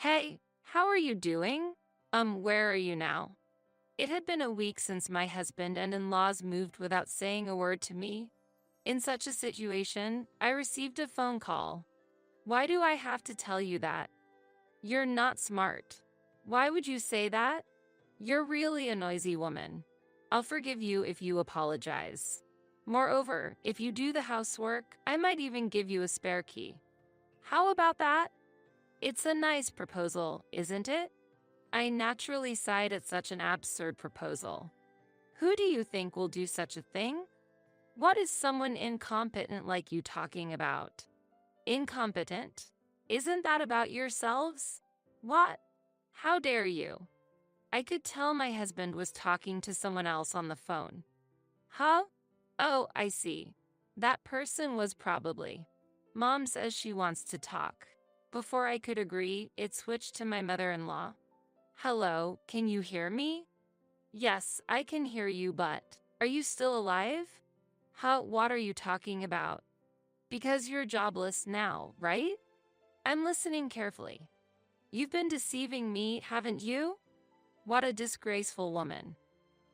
Hey, how are you doing? Where are you now? It had been a week since my husband and in-laws moved without saying a word to me. In such a situation, I received a phone call. Why do I have to tell you that? You're not smart. Why would you say that? You're really a noisy woman. I'll forgive you if you apologize. Moreover, if you do the housework, I might even give you a spare key. How about that? It's a nice proposal, isn't it? I naturally sighed at such an absurd proposal. Who do you think will do such a thing? What is someone incompetent like you talking about? Incompetent? Isn't that about yourselves? What? How dare you? I could tell my husband was talking to someone else on the phone. Huh? Oh, I see. That person was probably. Mom says she wants to talk. Before I could agree, it switched to my mother-in-law. Hello, can you hear me? Yes, I can hear you, but are you still alive? What are you talking about? Because you're jobless now, right? I'm listening carefully. You've been deceiving me, haven't you? What a disgraceful woman.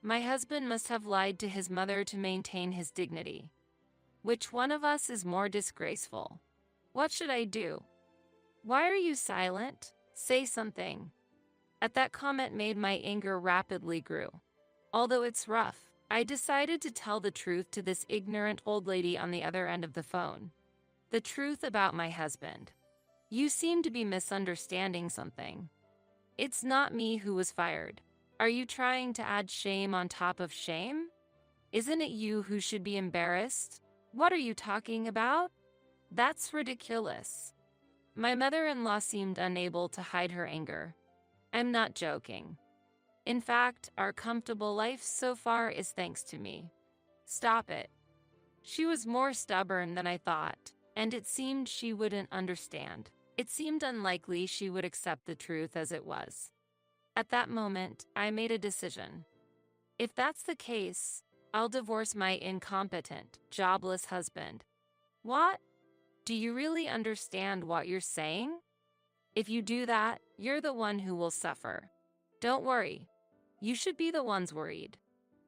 My husband must have lied to his mother to maintain his dignity. Which one of us is more disgraceful? What should I do? Why are you silent? Say something. At that comment made my anger rapidly grew. Although it's rough, I decided to tell the truth to this ignorant old lady on the other end of the phone. The truth about my husband. You seem to be misunderstanding something. It's not me who was fired. Are you trying to add shame on top of shame? Isn't it you who should be embarrassed? What are you talking about? That's ridiculous. My mother-in-law seemed unable to hide her anger. I'm not joking. In fact, our comfortable life so far is thanks to me. Stop it. She was more stubborn than I thought, and it seemed she wouldn't understand. It seemed unlikely she would accept the truth as it was. At that moment, I made a decision. If that's the case, I'll divorce my incompetent, jobless husband. What? Do you really understand what you're saying? If you do that, you're the one who will suffer. Don't worry. You should be the ones worried.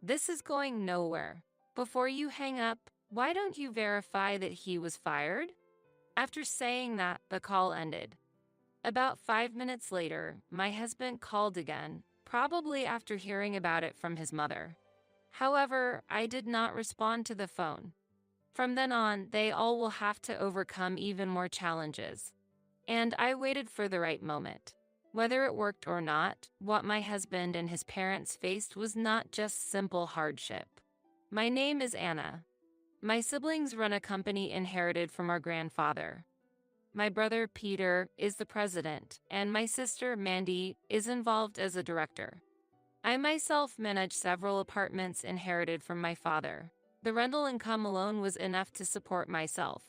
This is going nowhere. Before you hang up, why don't you verify that he was fired? After saying that, the call ended. About 5 minutes later, my husband called again, probably after hearing about it from his mother. However, I did not respond to the phone. From then on, they all will have to overcome even more challenges. And I waited for the right moment. Whether it worked or not, what my husband and his parents faced was not just simple hardship. My name is Anna. My siblings run a company inherited from our grandfather. My brother Peter is the president, and my sister Mandy is involved as a director. I myself manage several apartments inherited from my father. The rental income alone was enough to support myself.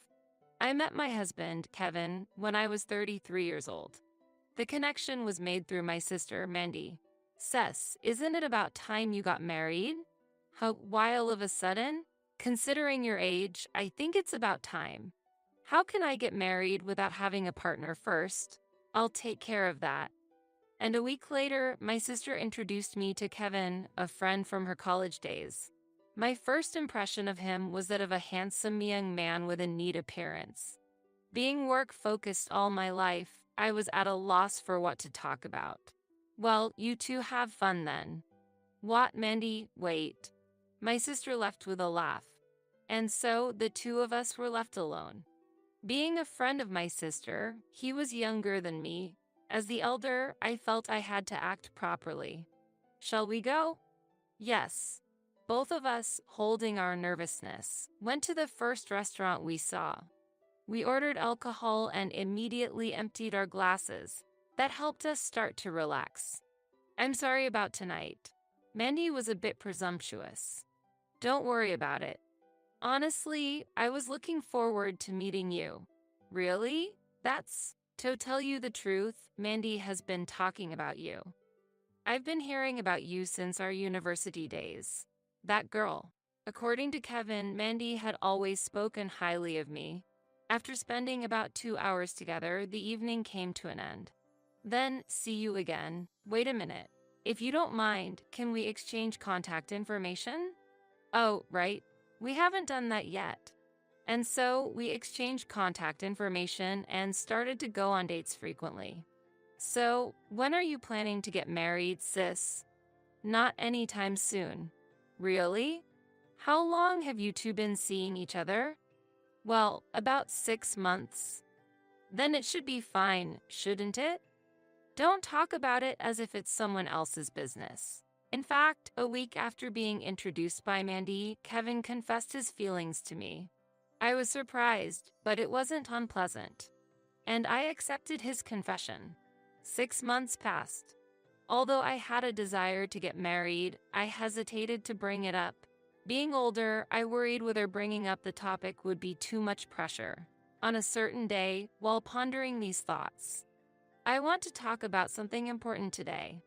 I met my husband, Kevin, when I was 33 years old. The connection was made through my sister, Mandy. Cess, isn't it about time you got married? Why all of a sudden? Considering your age, I think it's about time. How can I get married without having a partner first? I'll take care of that. And a week later, my sister introduced me to Kevin, a friend from her college days. My first impression of him was that of a handsome young man with a neat appearance. Being work-focused all my life, I was at a loss for what to talk about. Well, you two have fun then. What, Mandy? Wait. My sister left with a laugh. And so, the two of us were left alone. Being a friend of my sister, he was younger than me. As the elder, I felt I had to act properly. Shall we go? Yes. Both of us, holding our nervousness, went to the first restaurant we saw. We ordered alcohol and immediately emptied our glasses. That helped us start to relax. I'm sorry about tonight. Mandy was a bit presumptuous. Don't worry about it. Honestly, I was looking forward to meeting you. Really? To tell you the truth, Mandy has been talking about you. I've been hearing about you since our university days. That girl. According to Kevin, Mandy had always spoken highly of me. After spending about 2 hours together, the evening came to an end. Then, see you again. Wait a minute. If you don't mind, can we exchange contact information? Oh, right. We haven't done that yet. And so, we exchanged contact information and started to go on dates frequently. So, when are you planning to get married, sis? Not anytime soon. Really? How long have you two been seeing each other? Well, about 6 months. Then it should be fine, shouldn't it? Don't talk about it as if it's someone else's business. In fact, a week after being introduced by Mandy, Kevin confessed his feelings to me. I was surprised, but it wasn't unpleasant. And I accepted his confession. 6 months passed. Although I had a desire to get married, I hesitated to bring it up. Being older, I worried whether bringing up the topic would be too much pressure. On a certain day, while pondering these thoughts, I want to talk about something important today.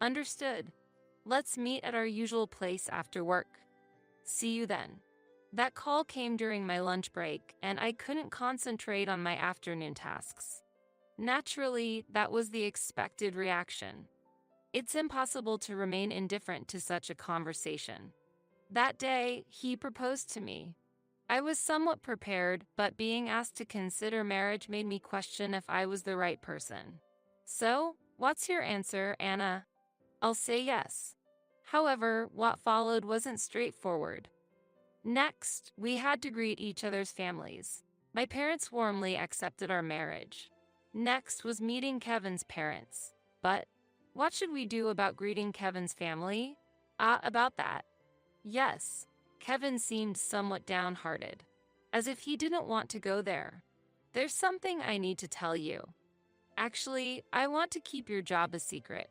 Understood. Let's meet at our usual place after work. See you then. That call came during my lunch break, and I couldn't concentrate on my afternoon tasks. Naturally, that was the expected reaction. It's impossible to remain indifferent to such a conversation. That day, he proposed to me. I was somewhat prepared, but being asked to consider marriage made me question if I was the right person. So, what's your answer, Anna? I'll say yes. However, what followed wasn't straightforward. Next, we had to greet each other's families. My parents warmly accepted our marriage. Next was meeting Kevin's parents. But what should we do about greeting Kevin's family? About that. Yes, Kevin seemed somewhat downhearted, as if he didn't want to go there. There's something I need to tell you. Actually, I want to keep your job a secret.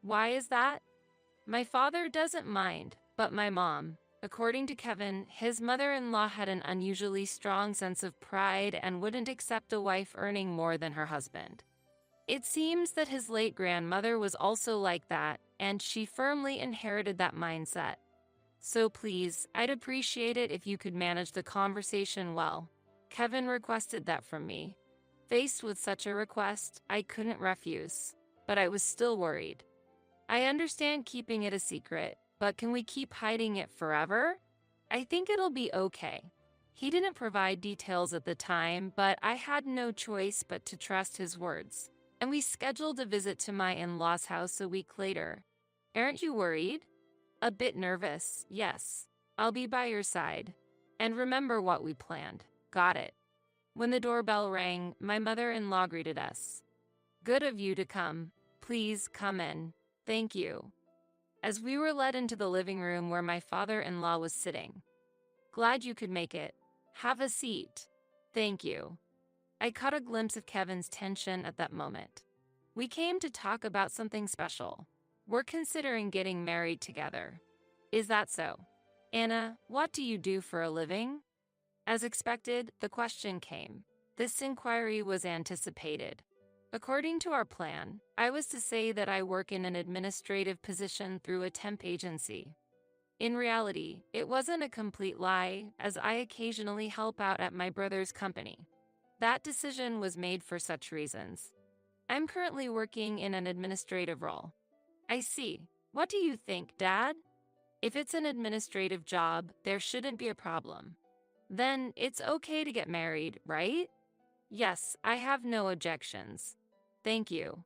Why is that? My father doesn't mind, but my mom. According to Kevin, his mother-in-law had an unusually strong sense of pride and wouldn't accept a wife earning more than her husband. It seems that his late grandmother was also like that, and she firmly inherited that mindset. So please, I'd appreciate it if you could manage the conversation well. Kevin requested that from me. Faced with such a request, I couldn't refuse, but I was still worried. I understand keeping it a secret, but can we keep hiding it forever? I think it'll be okay. He didn't provide details at the time, but I had no choice but to trust his words. And we scheduled a visit to my in-laws' house a week later. Aren't you worried? A bit nervous, yes. I'll be by your side. And remember what we planned. Got it. When the doorbell rang, my mother-in-law greeted us. Good of you to come. Please come in. Thank you. As we were led into the living room where my father-in-law was sitting. Glad you could make it. Have a seat. Thank you. I caught a glimpse of Kevin's tension at that moment. We came to talk about something special. We're considering getting married together. Is that so? Anna, what do you do for a living? As expected, the question came. This inquiry was anticipated. According to our plan, I was to say that I work in an administrative position through a temp agency. In reality, it wasn't a complete lie, as I occasionally help out at my brother's company. That decision was made for such reasons. I'm currently working in an administrative role. I see. What do you think, Dad? If it's an administrative job, there shouldn't be a problem. Then it's okay to get married, right? Yes, I have no objections. Thank you.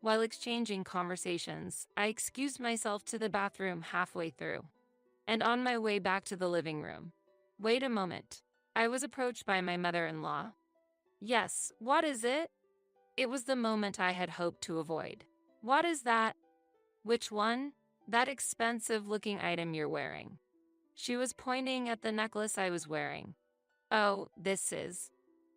While exchanging conversations, I excused myself to the bathroom halfway through. And on my way back to the living room. Wait a moment. I was approached by my mother-in-law. Yes, what is it? It was the moment I had hoped to avoid. What is that? Which one? That expensive-looking item you're wearing. She was pointing at the necklace I was wearing. Oh, this is.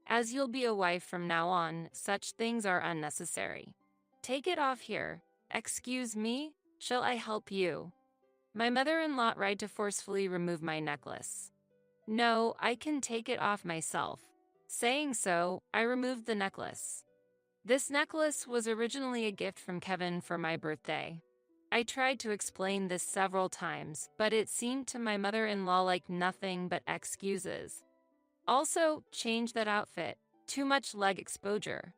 As you'll be a wife from now on, such things are unnecessary. Take it off here. Excuse me? Shall I help you? My mother-in-law tried to forcefully remove my necklace. No, I can take it off myself. Saying so, I removed the necklace. This necklace was originally a gift from Kevin for my birthday. I tried to explain this several times, but it seemed to my mother-in-law like nothing but excuses. Also, change that outfit. Too much leg exposure.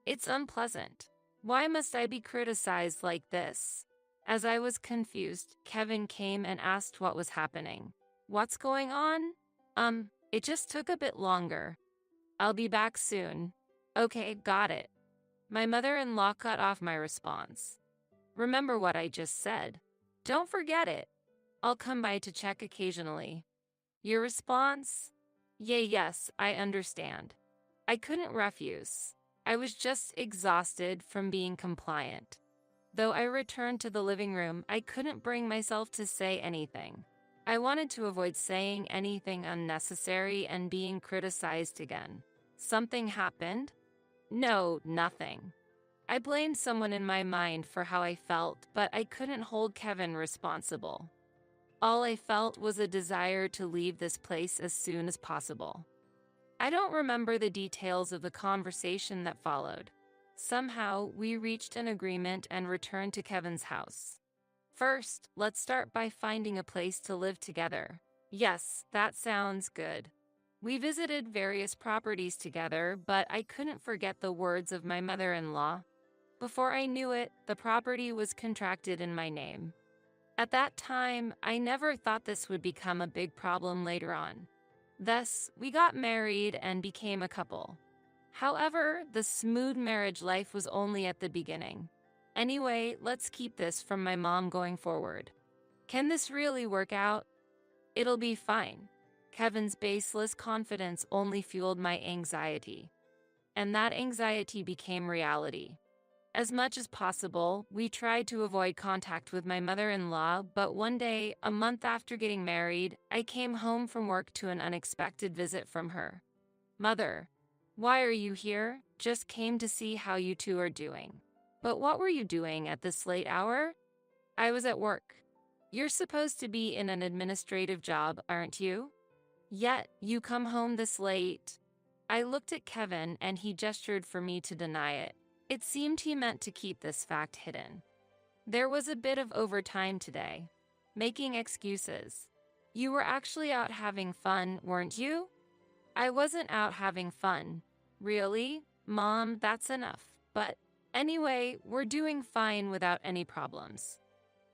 It's unpleasant. Why must I be criticized like this? As I was confused, Kevin came and asked what was happening. What's going on? It just took a bit longer. I'll be back soon. Okay, got it. My mother-in-law cut off my response. Remember what I just said. Don't forget it. I'll come by to check occasionally. Your response? Yes, I understand. I couldn't refuse. I was just exhausted from being compliant. Though I returned to the living room, I couldn't bring myself to say anything. I wanted to avoid saying anything unnecessary and being criticized again. Something happened? No, nothing. I blamed someone in my mind for how I felt, but I couldn't hold Kevin responsible. All I felt was a desire to leave this place as soon as possible. I don't remember the details of the conversation that followed. Somehow, we reached an agreement and returned to Kevin's house. First, let's start by finding a place to live together. Yes, that sounds good. We visited various properties together, but I couldn't forget the words of my mother-in-law. Before I knew it, the property was contracted in my name. At that time, I never thought this would become a big problem later on. Thus, we got married and became a couple. However, the smooth marriage life was only at the beginning. Anyway, let's keep this from my mom going forward. Can this really work out? It'll be fine. Kevin's baseless confidence only fueled my anxiety. And that anxiety became reality. As much as possible, we tried to avoid contact with my mother-in-law, but one day, a month after getting married, I came home from work to an unexpected visit from her. Mother, why are you here? Just came to see how you two are doing. But what were you doing at this late hour? I was at work. You're supposed to be in an administrative job, aren't you? Yet, you come home this late. I looked at Kevin and he gestured for me to deny it. It seemed he meant to keep this fact hidden. There was a bit of overtime today. Making excuses. You were actually out having fun, weren't you? I wasn't out having fun. Really? Mom, that's enough. But anyway, we're doing fine without any problems.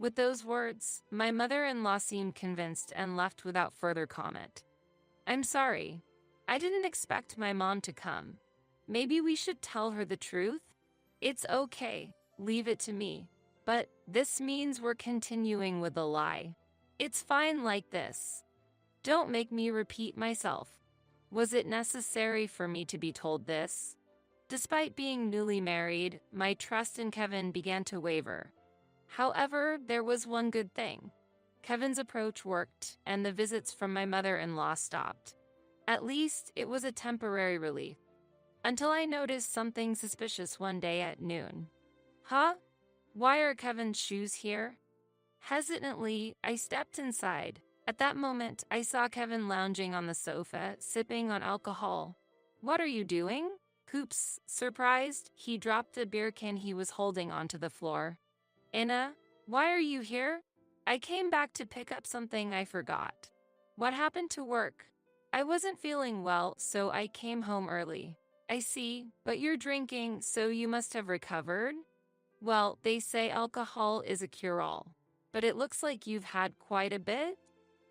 With those words, my mother-in-law seemed convinced and left without further comment. I'm sorry. I didn't expect my mom to come. Maybe we should tell her the truth? It's okay. Leave it to me. But this means we're continuing with the lie. It's fine like this. Don't make me repeat myself. Was it necessary for me to be told this? Despite being newly married, my trust in Kevin began to waver. However, there was one good thing. Kevin's approach worked, and the visits from my mother-in-law stopped. At least, it was a temporary relief. Until I noticed something suspicious one day at noon. Huh? Why are Kevin's shoes here? Hesitantly, I stepped inside. At that moment, I saw Kevin lounging on the sofa, sipping on alcohol. What are you doing? Oops, surprised, he dropped the beer can he was holding onto the floor. Inna, why are you here? I came back to pick up something I forgot. What happened to work? I wasn't feeling well, so I came home early. I see, but you're drinking, so you must have recovered? Well, they say alcohol is a cure-all, but it looks like you've had quite a bit.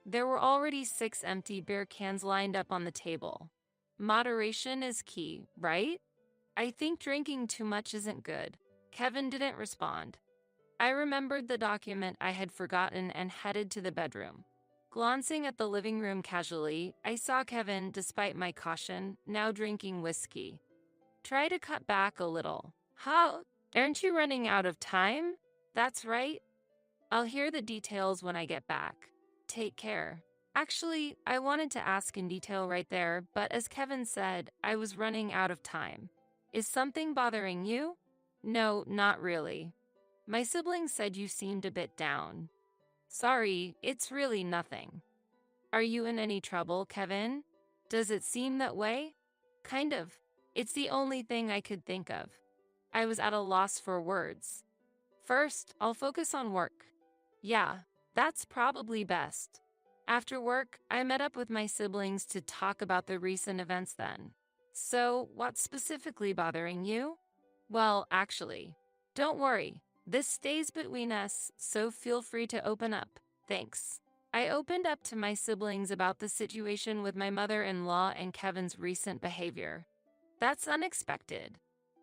There were already 6 empty beer cans lined up on the table. Moderation is key, right? I think drinking too much isn't good. Kevin didn't respond. I remembered the document I had forgotten and headed to the bedroom. Glancing at the living room casually, I saw Kevin, despite my caution, now drinking whiskey. Try to cut back a little. How? Aren't you running out of time? That's right. I'll hear the details when I get back. Take care. Actually, I wanted to ask in detail right there, but as Kevin said, I was running out of time. Is something bothering you? No, not really. My siblings said you seemed a bit down. Sorry, it's really nothing. Are you in any trouble, Kevin? Does it seem that way? Kind of. It's the only thing I could think of. I was at a loss for words. First, I'll focus on work. Yeah, that's probably best. After work, I met up with my siblings to talk about the recent events then. So, what's specifically bothering you? Well, actually, Don't worry, this stays between us, so feel free to open up. Thanks. I opened up to my siblings about the situation with my mother-in-law and Kevin's recent behavior. That's unexpected.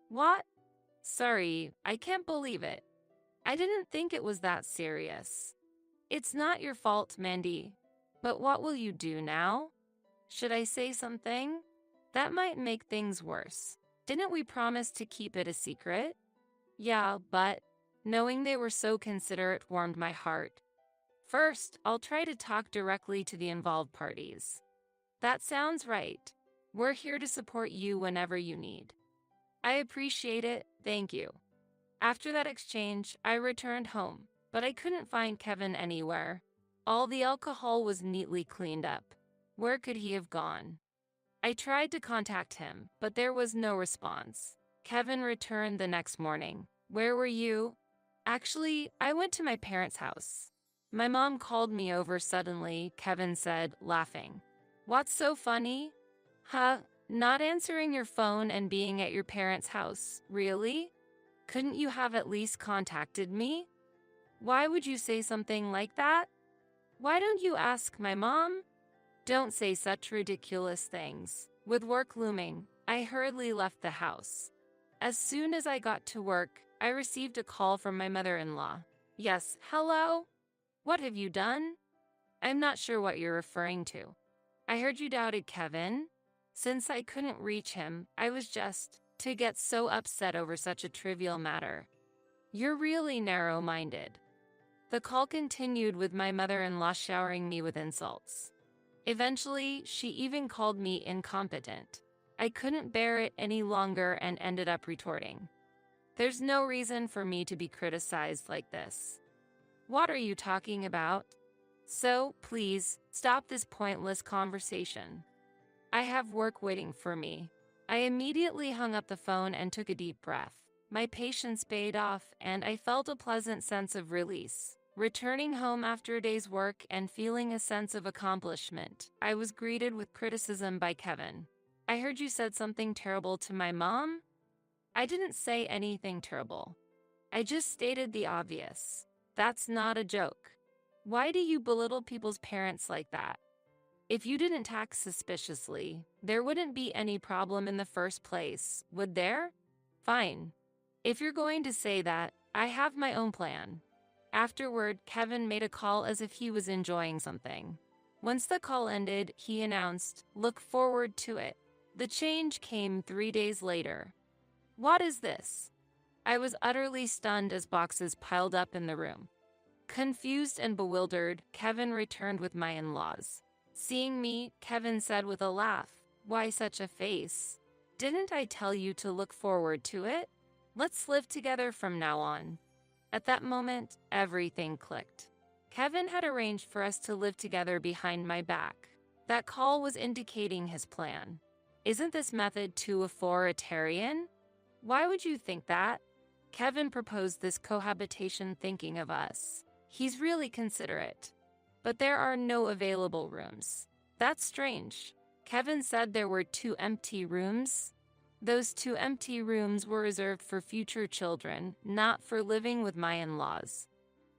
What? Sorry, I can't believe it. I didn't think it was that serious. It's not your fault, Mandy. But what will you do now? Should I say something? That might make things worse. Didn't we promise to keep it a secret? Yeah, but knowing they were so considerate warmed my heart. First, I'll try to talk directly to the involved parties. That sounds right. We're here to support you whenever you need. I appreciate it, thank you. After that exchange, I returned home, but I couldn't find Kevin anywhere. All the alcohol was neatly cleaned up. Where could he have gone? I tried to contact him, but there was no response. Kevin returned the next morning. Where were you? Actually, I went to my parents' house. My mom called me over suddenly, Kevin said, laughing. What's so funny? Huh? Not answering your phone and being at your parents' house, really? Couldn't you have at least contacted me? Why would you say something like that? Why don't you ask my mom? Don't say such ridiculous things. With work looming, I hurriedly left the house. As soon as I got to work, I received a call from my mother-in-law. Yes, hello? What have you done? I'm not sure what you're referring to. I heard you doubted Kevin. Since I couldn't reach him, I was just to get so upset over such a trivial matter. You're really narrow-minded. The call continued with my mother-in-law showering me with insults. Eventually, she even called me incompetent. I couldn't bear it any longer and ended up retorting. There's no reason for me to be criticized like this. What are you talking about? So, please, stop this pointless conversation. I have work waiting for me. I immediately hung up the phone and took a deep breath. My patience paid off, and I felt a pleasant sense of release. Returning home after a day's work and feeling a sense of accomplishment, I was greeted with criticism by Kevin. I heard you said something terrible to my mom? I didn't say anything terrible. I just stated the obvious. That's not a joke. Why do you belittle people's parents like that? If you didn't act suspiciously, there wouldn't be any problem in the first place, would there? Fine. If you're going to say that, I have my own plan. Afterward, Kevin made a call as if he was enjoying something. Once the call ended, he announced, "Look forward to it." The change came 3 days later. What is this? I was utterly stunned as boxes piled up in the room. Confused and bewildered, Kevin returned with my in-laws. Seeing me, Kevin said with a laugh, "Why such a face? Didn't I tell you to look forward to it? Let's live together from now on." At that moment, everything clicked. Kevin had arranged for us to live together behind my back. That call was indicating his plan. Isn't this method too authoritarian? Why would you think that? Kevin proposed this cohabitation thinking of us. He's really considerate. But there are no available rooms. That's strange. Kevin said there were 2 empty rooms. Those 2 empty rooms were reserved for future children, not for living with my in-laws.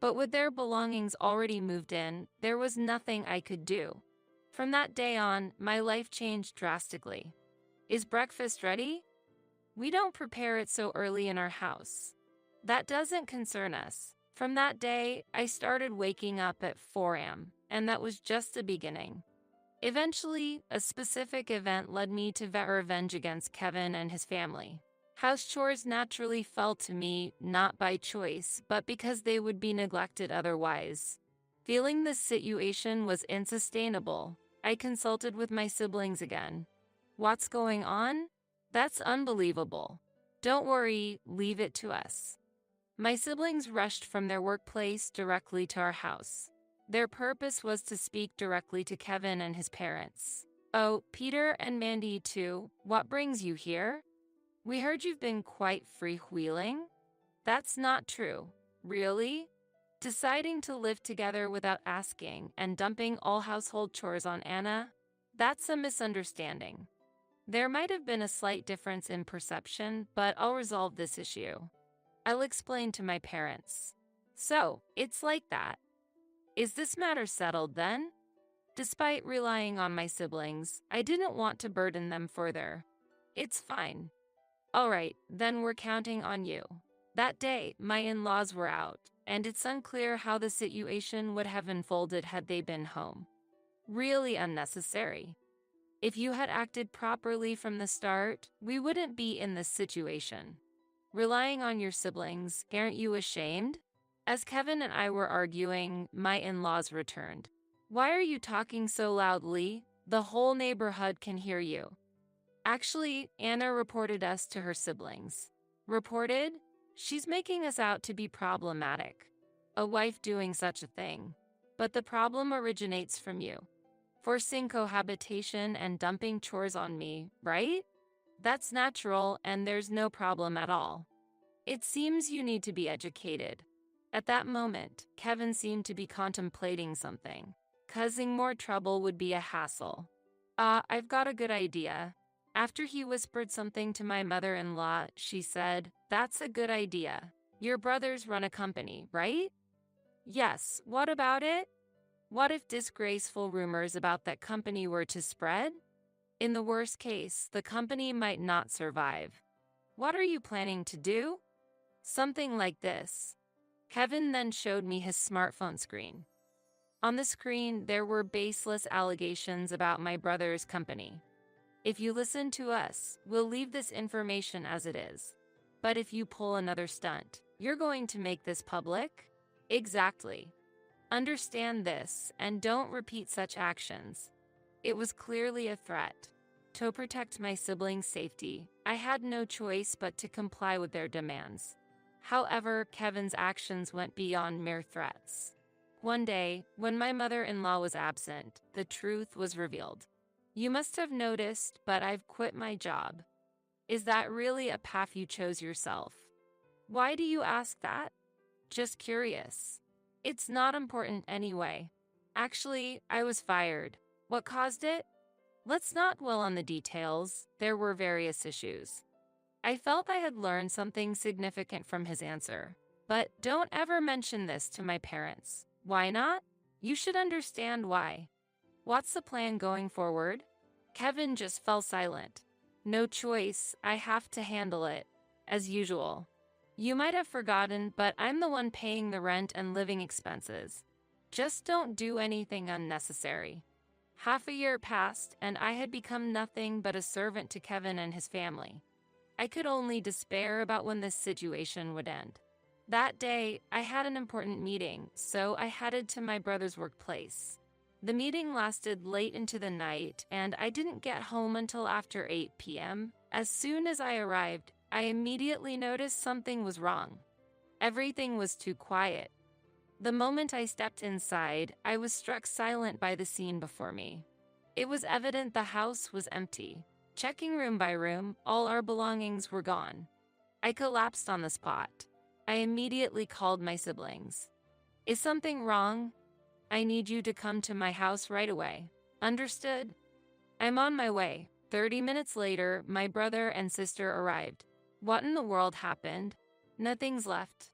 But with their belongings already moved in, there was nothing I could do. From that day on, my life changed drastically. Is breakfast ready? We don't prepare it so early in our house. That doesn't concern us. From that day, I started waking up at 4 a.m., and that was just the beginning. Eventually, a specific event led me to vet revenge against Kevin and his family. House chores naturally fell to me, not by choice, but because they would be neglected otherwise. Feeling this situation was unsustainable, I consulted with my siblings again. What's going on? That's unbelievable. Don't worry, leave it to us. My siblings rushed from their workplace directly to our house. Their purpose was to speak directly to Kevin and his parents. Oh, Peter and Mandy too, what brings you here? We heard you've been quite freewheeling. That's not true. Really? Deciding to live together without asking and dumping all household chores on Anna? That's a misunderstanding. There might have been a slight difference in perception, but I'll resolve this issue. I'll explain to my parents. So, it's like that. Is this matter settled then? Despite relying on my siblings, I didn't want to burden them further. It's fine. All right, then we're counting on you. That day, my in-laws were out, and it's unclear how the situation would have unfolded had they been home. Really unnecessary. If you had acted properly from the start, we wouldn't be in this situation. Relying on your siblings, aren't you ashamed? As Kevin and I were arguing, my in-laws returned. Why are you talking so loudly? The whole neighborhood can hear you. Actually, Anna reported us to her siblings. Reported? She's making us out to be problematic. A wife doing such a thing. But the problem originates from you. Forcing cohabitation and dumping chores on me, right? That's natural and there's no problem at all. It seems you need to be educated. At that moment, Kevin seemed to be contemplating something. Causing more trouble would be a hassle. I've got a good idea. After he whispered something to my mother-in-law, she said, "That's a good idea. Your brothers run a company, right?" "Yes, what about it?" "What if disgraceful rumors about that company were to spread? In the worst case, the company might not survive. What are you planning to do?" "Something like this." Kevin then showed me his smartphone screen. On the screen, there were baseless allegations about my brother's company. "If you listen to us, we'll leave this information as it is. But if you pull another stunt, you're going to make this public?" "Exactly. Understand this and don't repeat such actions." It was clearly a threat. To protect my siblings' safety, I had no choice but to comply with their demands. However, Kevin's actions went beyond mere threats. One day, when my mother-in-law was absent, the truth was revealed. "You must have noticed, but I've quit my job." "Is that really a path you chose yourself?" "Why do you ask that?" "Just curious." "It's not important anyway." "Actually, I was fired." "What caused it?" "Let's not dwell on the details. There were various issues." I felt I had learned something significant from his answer. "But don't ever mention this to my parents." "Why not?" "You should understand why." "What's the plan going forward?" Kevin just fell silent. "No choice, I have to handle it. As usual." "You might have forgotten, but I'm the one paying the rent and living expenses. Just don't do anything unnecessary." Half a year passed, and I had become nothing but a servant to Kevin and his family. I could only despair about when this situation would end. That day, I had an important meeting, so I headed to my brother's workplace. The meeting lasted late into the night, and I didn't get home until after 8 p.m. As soon as I arrived, I immediately noticed something was wrong. Everything was too quiet. The moment I stepped inside, I was struck silent by the scene before me. It was evident the house was empty. Checking room by room, all our belongings were gone. I collapsed on the spot. I immediately called my siblings. "Is something wrong? I need you to come to my house right away." "Understood." "I'm on my way." 30 minutes later, my brother and sister arrived. "What in the world happened?" "Nothing's left.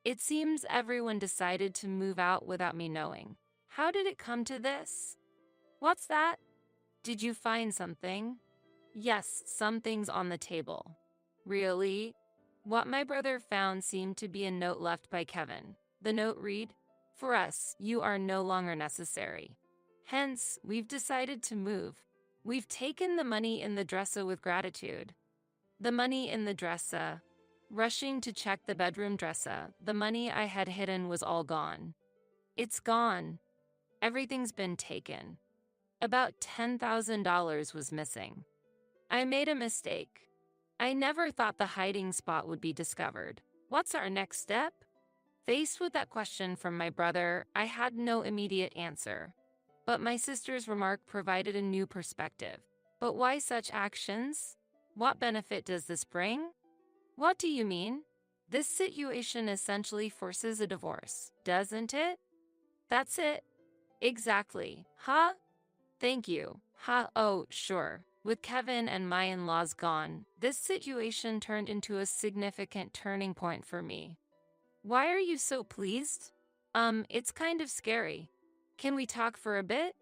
It seems everyone decided to move out without me knowing." "How did it come to this?" "What's that?" "Did you find something?" "Yes, something's on the table." "Really?" What my brother found seemed to be a note left by Kevin. The note read, "For us, you are no longer necessary. Hence, we've decided to move. We've taken the money in the dresser with gratitude." The money in the dresser. Rushing to check the bedroom dresser, the money I had hidden was all gone. "It's gone. Everything's been taken." About $10,000 was missing. I made a mistake. I never thought the hiding spot would be discovered. What's our next step? Faced with that question from my brother, I had no immediate answer. But my sister's remark provided a new perspective. "But why such actions? What benefit does this bring?" "What do you mean?" "This situation essentially forces a divorce, doesn't it?" "That's it." "Exactly. Huh? Thank you. Huh? Oh, sure. With Kevin and my in-laws gone, this situation turned into a significant turning point for me. Why are you so pleased? It's kind of scary. Can we talk for a bit?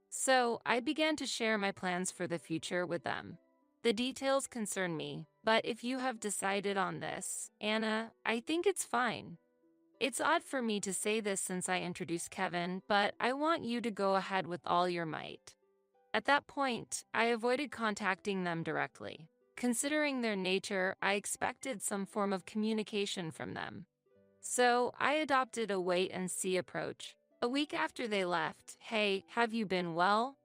So I began to share my plans for the future with them. The details concern me, but if you have decided on this, Anna, I think it's fine. It's odd for me to say this since I introduced Kevin, but I want you to go ahead with all your might. At that point, I avoided contacting them directly. Considering their nature, I expected some form of communication from them. So I adopted a wait-and-see approach. A week after they left, "Hey, have you been well?"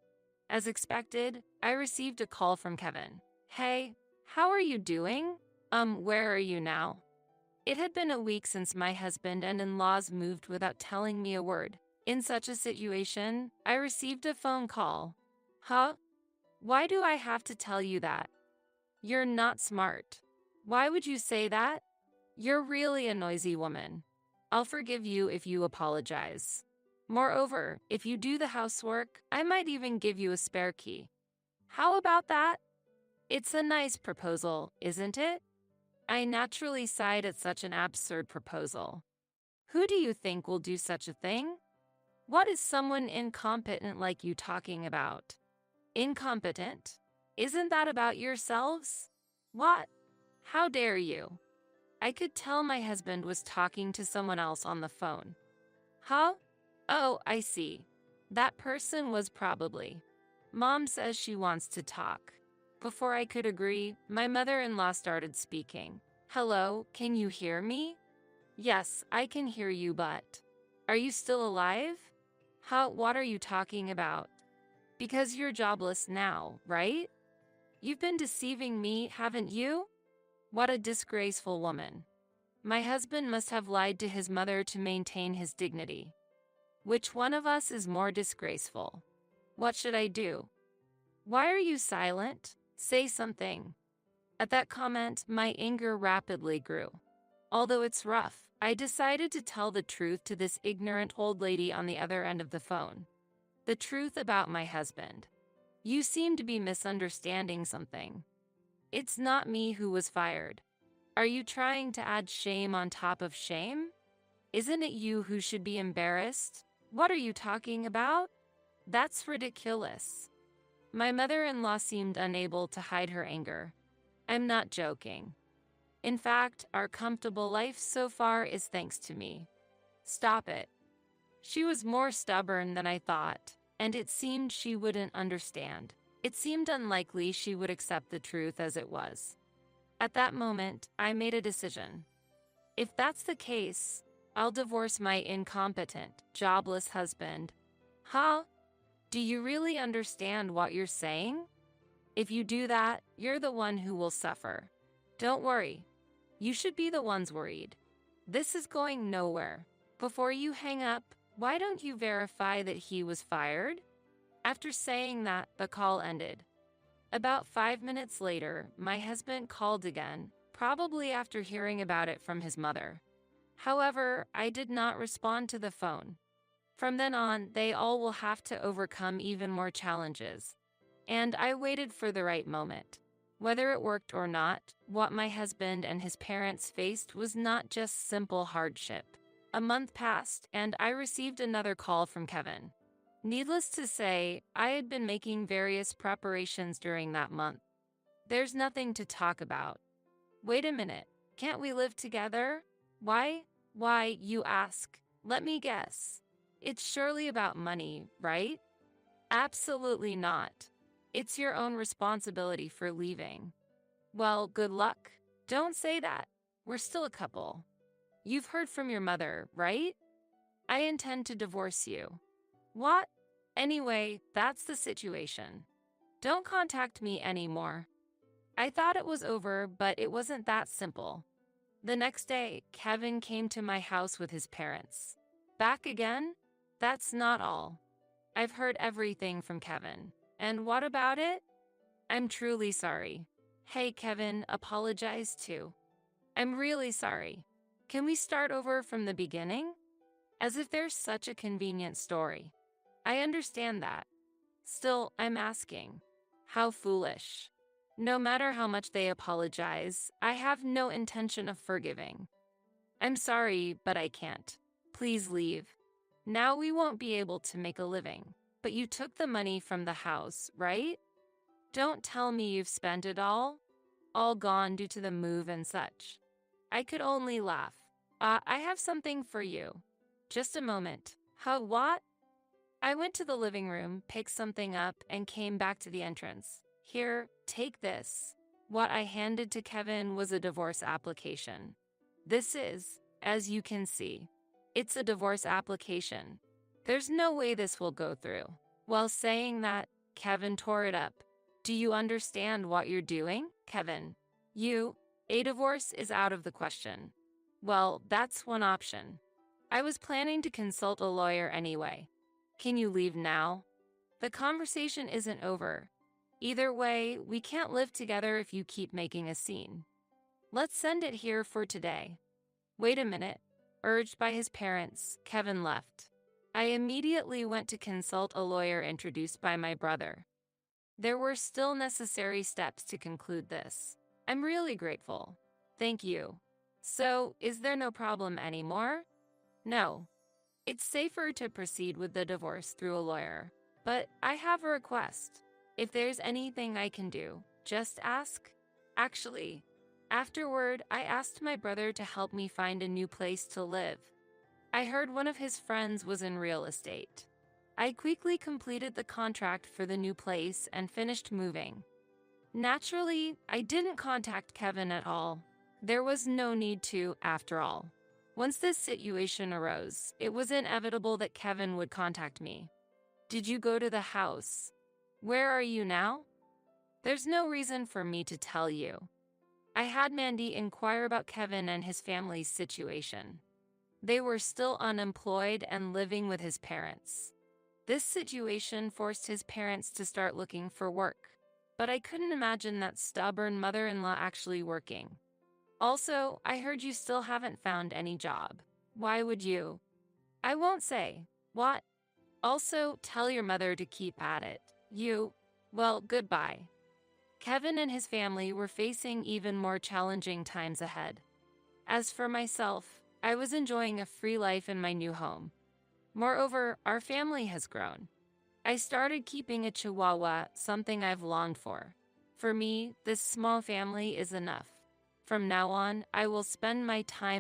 As expected, I received a call from Kevin. "Hey, how are you doing? Where are you now?" It had been a week since my husband and in-laws moved without telling me a word. In such a situation, I received a phone call. Huh? Why do I have to tell you that? You're not smart. Why would you say that? You're really a noisy woman. I'll forgive you if you apologize. Moreover, if you do the housework, I might even give you a spare key. How about that? It's a nice proposal, isn't it? I naturally sighed at such an absurd proposal. Who do you think will do such a thing? What is someone incompetent like you talking about? Incompetent? Isn't that about yourselves? What? How dare you? I could tell my husband was talking to someone else on the phone. Huh? Oh, I see. That person was probably. Mom says she wants to talk. Before I could agree, my mother-in-law started speaking. Hello, can you hear me? Yes, I can hear you, but... Are you still alive? How, what are you talking about? Because you're jobless now, right? You've been deceiving me, haven't you? What a disgraceful woman. My husband must have lied to his mother to maintain his dignity. Which one of us is more disgraceful? What should I do? Why are you silent? Say something. At that comment, my anger rapidly grew. Although it's rough, I decided to tell the truth to this ignorant old lady on the other end of the phone. The truth about my husband. You seem to be misunderstanding something. It's not me who was fired. Are you trying to add shame on top of shame? Isn't it you who should be embarrassed? What are you talking about? That's ridiculous. My mother-in-law seemed unable to hide her anger. I'm not joking. In fact, our comfortable life so far is thanks to me. Stop it. She was more stubborn than I thought, and it seemed she wouldn't understand. It seemed unlikely she would accept the truth as it was. At that moment, I made a decision. If that's the case, I'll divorce my incompetent, jobless husband. Huh? Do you really understand what you're saying? If you do that, you're the one who will suffer. Don't worry. You should be the ones worried. This is going nowhere. Before you hang up, why don't you verify that he was fired? After saying that, the call ended. About 5 minutes later, my husband called again, probably after hearing about it from his mother. However, I did not respond to the phone. From then on, they all will have to overcome even more challenges. And I waited for the right moment. Whether it worked or not, what my husband and his parents faced was not just simple hardship. A month passed, and I received another call from Kevin. Needless to say, I had been making various preparations during that month. There's nothing to talk about. Wait a minute, can't we live together? Why? Why, you ask? Let me guess. It's surely about money, right? Absolutely not. It's your own responsibility for leaving. Well, good luck. Don't say that. We're still a couple. You've heard from your mother, right? I intend to divorce you. What? Anyway, that's the situation. Don't contact me anymore. I thought it was over, but it wasn't that simple. The next day, Kevin came to my house with his parents. Back again? That's not all. I've heard everything from Kevin. And what about it? I'm truly sorry. Hey, Kevin, apologize too. I'm really sorry. Can we start over from the beginning? As if there's such a convenient story. I understand that. Still, I'm asking. How foolish. No matter how much they apologize, I have no intention of forgiving. I'm sorry, but I can't. Please leave. Now we won't be able to make a living. But you took the money from the house, right? Don't tell me you've spent it all gone due to the move and such. I could only laugh. I have something for you. Just a moment. How what? I went to the living room, picked something up, and came back to the entrance. Here, take this. What I handed to Kevin was a divorce application. This is, as you can see, it's a divorce application. There's no way this will go through. While saying that, Kevin tore it up. Do you understand what you're doing, Kevin? A divorce is out of the question. Well, that's one option. I was planning to consult a lawyer anyway. Can you leave now? The conversation isn't over. Either way, we can't live together if you keep making a scene. Let's send it here for today. Wait a minute. Urged by his parents, Kevin left. I immediately went to consult a lawyer introduced by my brother. There were still necessary steps to conclude this. I'm really grateful. Thank you. So, is there no problem anymore? No. It's safer to proceed with the divorce through a lawyer. But I have a request. If there's anything I can do, just ask. Actually, afterward, I asked my brother to help me find a new place to live. I heard one of his friends was in real estate. I quickly completed the contract for the new place and finished moving. Naturally, I didn't contact Kevin at all. There was no need to, after all. Once this situation arose, it was inevitable that Kevin would contact me. Did you go to the house? Where are you now? There's no reason for me to tell you. I had Mandy inquire about Kevin and his family's situation. They were still unemployed and living with his parents. This situation forced his parents to start looking for work, but I couldn't imagine that stubborn mother-in-law actually working. Also, I heard you still haven't found any job. Why would you? I won't say. What? Also, tell your mother to keep at it. Well, goodbye. Kevin and his family were facing even more challenging times ahead. As for myself, I was enjoying a free life in my new home. Moreover, our family has grown. I started keeping a chihuahua, something I've longed for. For me, this small family is enough. From now on, I will spend my time